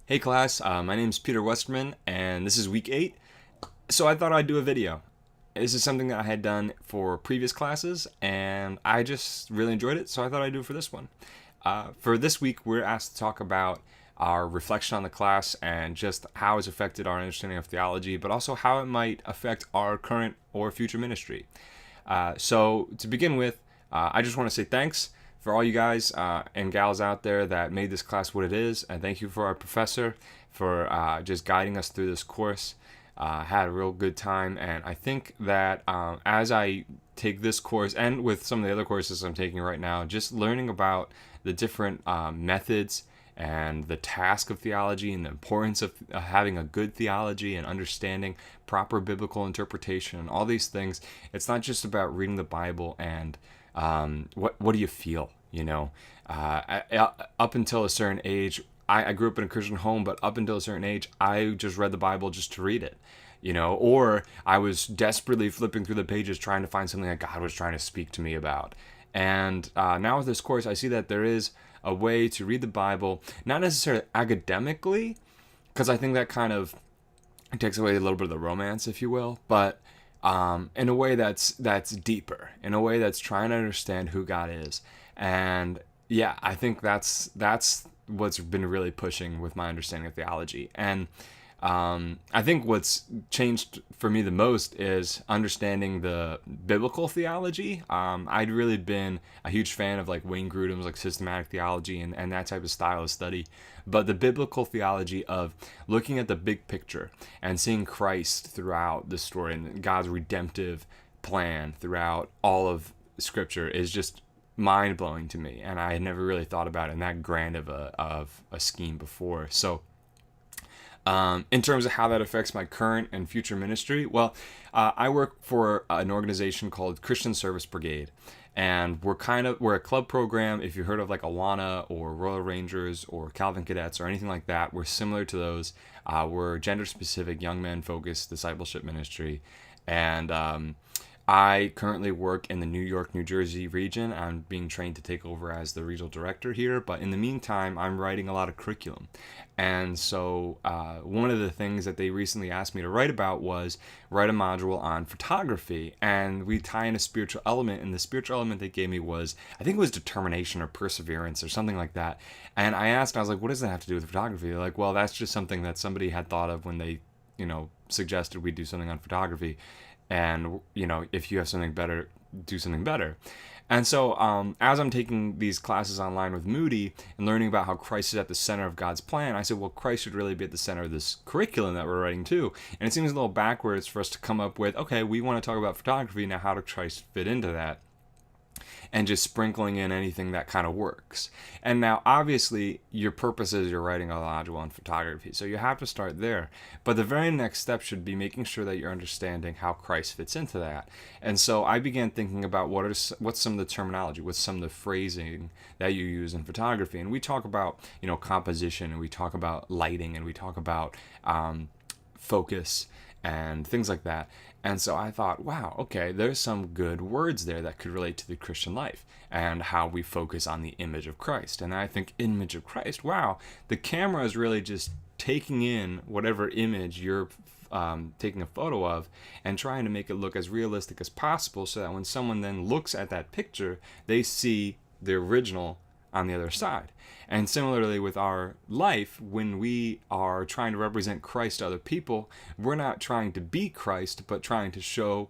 Hey class, my name's Peter Westerman, and this is week 8. So I thought I'd do a video. This is something that I had done for previous classes, and I just really enjoyed it, so I thought I'd do it for this one. For this week, we're asked to talk about our reflection on the class and just how it's affected our understanding of theology, but also how it might affect our current or future ministry. So to begin with, I just want to say thanks for all you guys and gals out there that made this class what it is, and thank you for our professor for just guiding us through this course. Had a real good time, and I think that as I take this course and with some of the other courses I'm taking right now, just learning about the different methods and the task of theology and the importance of having a good theology and understanding proper biblical interpretation and all these things. It's not just about reading the Bible and what do you feel, up until a certain age. I grew up in a Christian home, but up until a certain age, I just read the Bible just to read it, or I was desperately flipping through the pages trying to find something that God was trying to speak to me about. And now with this course, I see that there is a way to read the Bible, not necessarily academically, because I think that kind of takes away a little bit of the romance, if you will, but in a way that's deeper, in a way that's trying to understand who God is. And yeah, I think that's what's been really pushing with my understanding of theology. And I think what's changed for me the most is understanding the biblical theology. I'd really been a huge fan of like Wayne Grudem's like systematic theology and that type of style of study. But the biblical theology of looking at the big picture and seeing Christ throughout the story and God's redemptive plan throughout all of Scripture is just mind-blowing to me. And I had never really thought about it in that grand of a scheme before. So in terms of how that affects my current and future ministry, well, I work for an organization called Christian Service Brigade, and we're a club program. If you heard of like Awana or Royal Rangers or Calvin Cadets or anything like that, we're similar to those. We're gender-specific, young men-focused discipleship ministry, and I currently work in the New York, New Jersey region. I'm being trained to take over as the regional director here, but in the meantime, I'm writing a lot of curriculum. And so one of the things that they recently asked me to write about was write a module on photography, and we tie in a spiritual element, and the spiritual element they gave me was, I think it was determination or perseverance or something like that. And I was like, what does that have to do with photography? They're like, well, that's just something that somebody had thought of when they, suggested we do something on photography. And, if you have something better, do something better. And so as I'm taking these classes online with Moody and learning about how Christ is at the center of God's plan, I said, well, Christ should really be at the center of this curriculum that we're writing too. And it seems a little backwards for us to come up with, okay, we want to talk about photography, now how does Christ fit into that? And just sprinkling in anything that kind of works. And now, obviously, your purpose is you're writing a module on photography, so you have to start there. But the very next step should be making sure that you're understanding how Christ fits into that. And so I began thinking about what's some of the terminology, what's some of the phrasing that you use in photography. And we talk about, composition, and we talk about lighting, and we talk about focus and things like that. And so I thought, wow, okay, there's some good words there that could relate to the Christian life and how we focus on the image of Christ. And I think image of Christ, wow, the camera is really just taking in whatever image you're taking a photo of and trying to make it look as realistic as possible so that when someone then looks at that picture, they see the original on the other side. And similarly with our life, when we are trying to represent Christ to other people, we're not trying to be Christ, but trying to show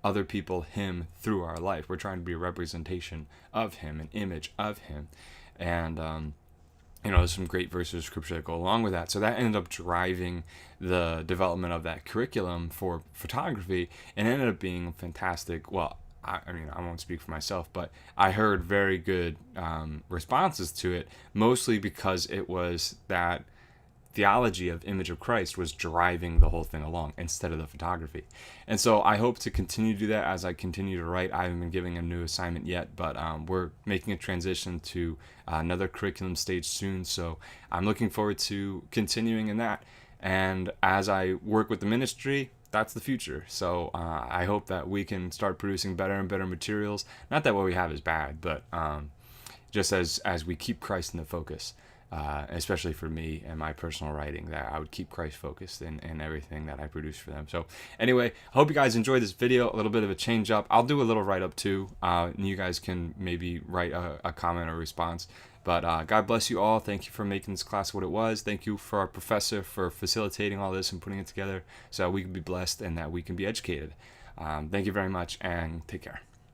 other people Him through our life. We're trying to be a representation of Him, an image of Him. And there's some great verses of Scripture that go along with that. So that ended up driving the development of that curriculum for photography, and ended up being fantastic. Well, I won't speak for myself, but I heard very good responses to it, mostly because it was that theology of image of Christ was driving the whole thing along instead of the photography. And so I hope to continue to do that as I continue to write. I haven't been giving a new assignment yet, but we're making a transition to another curriculum stage soon. So I'm looking forward to continuing in that. And as I work with the ministry, that's the future. So I hope that we can start producing better and better materials. Not that what we have is bad, but just as we keep Christ in the focus. especially for me and my personal writing, that I would keep Christ focused in everything that I produce for them. So anyway, I hope you guys enjoyed this video, a little bit of a change up. I'll do a little write up too, and you guys can maybe write a comment or response. But God bless you all. Thank you for making this class what it was. Thank you for our professor for facilitating all this and putting it together so we can be blessed and that we can be educated. Thank you very much, and take care.